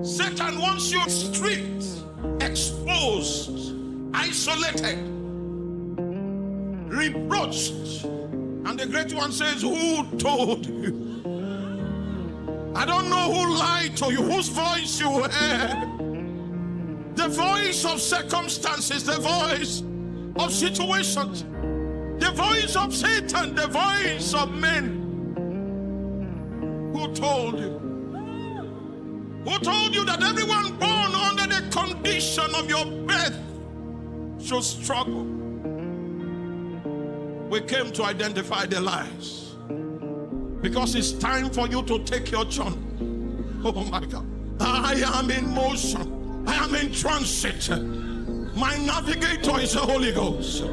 Satan wants you stripped, exposed, isolated, reproached. And the great one says, who told you? I don't know who lied to you, whose voice you heard. The voice of circumstances, the voice of situations, the voice of Satan, the voice of men. Who told you? Who told you that everyone born under the condition of your birth should struggle? We came to identify the lies, because it's time for you to take your journey. Oh my God. I am in motion. I am in transit. My navigator is the Holy Ghost.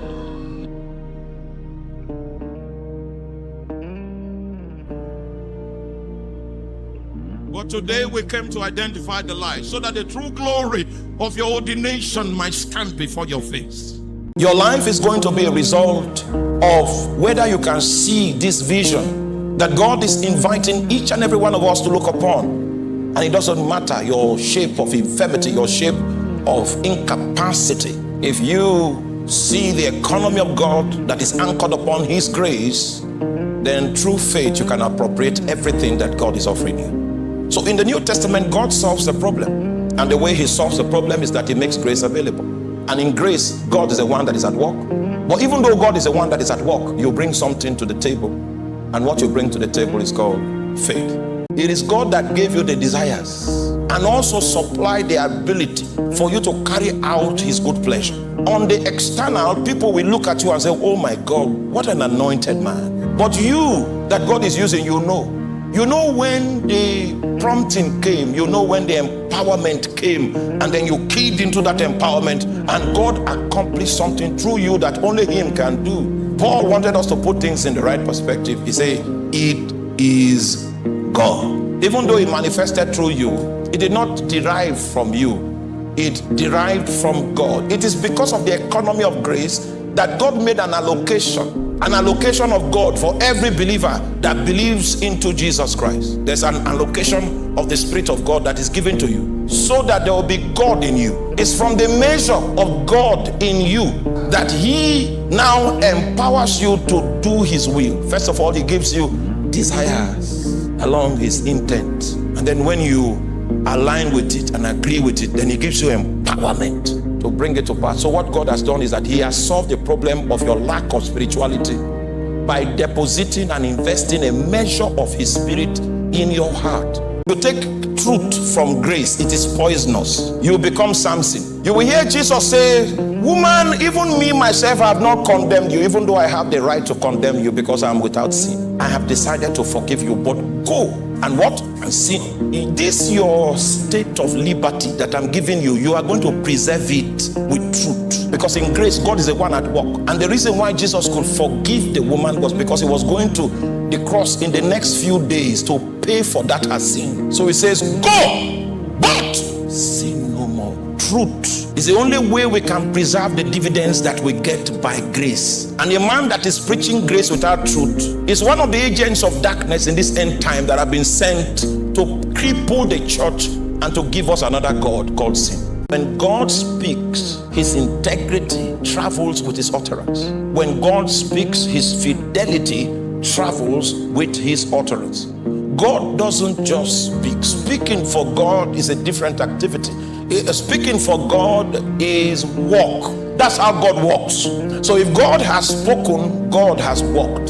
But today we came to identify the lies, so that the true glory of your ordination might stand before your face. Your life is going to be a result of whether you can see this vision that God is inviting each and every one of us to look upon. And it doesn't matter your shape of infirmity, your shape of incapacity. If you see the economy of God that is anchored upon His grace, then through faith you can appropriate everything that God is offering you. So in the New Testament, God solves the problem. And the way He solves the problem is that He makes grace available. And in grace, God is the one that is at work. But even though God is the one that is at work, you bring something to the table. And what you bring to the table is called faith. It is God that gave you the desires and also supplied the ability for you to carry out His good pleasure. On the external, people will look at you and say, oh my God, what an anointed man. But you that God is using, you know. You know when the prompting came, you know when the empowerment came, and then you keyed into that empowerment, and God accomplished something through you that only Him can do. Paul wanted us to put things in the right perspective. He said, it is God. Even though He manifested through you, it did not derive from you. It derived from God. It is because of the economy of grace that God made an allocation of God for every believer that believes into Jesus Christ. There's an allocation of the Spirit of God that is given to you, so that there will be God in you. It's from the measure of God in you that He now empowers you to do His will. First of all, He gives you desires along His intent, and then when you align with it and agree with it, then He gives you empowerment to bring it to pass. So what God has done is that He has solved the problem of your lack of spirituality by depositing and investing a measure of His Spirit in your heart. You take truth from grace, it is poisonous. You become Samson. You will hear Jesus say, woman, even me myself I have not condemned you, even though I have the right to condemn you because I am without sin. I have decided to forgive you, but go and what? And sin. In this your state of liberty that I'm giving you, you are going to preserve it with truth. Because in grace, God is the one at work. And the reason why Jesus could forgive the woman was because He was going to the cross in the next few days to pay for that her sin. So He says, go, but sin no more. Truth is the only way we can preserve the dividends that we get by grace. And a man that is preaching grace without truth is one of the agents of darkness in this end time that have been sent to cripple the church and to give us another God called sin. When God speaks, His integrity travels with His utterance. When God speaks, His fidelity travels with His utterance. God doesn't just speak. Speaking for God is a different activity. Speaking for God is walk. That's how God walks. So if God has spoken, God has walked.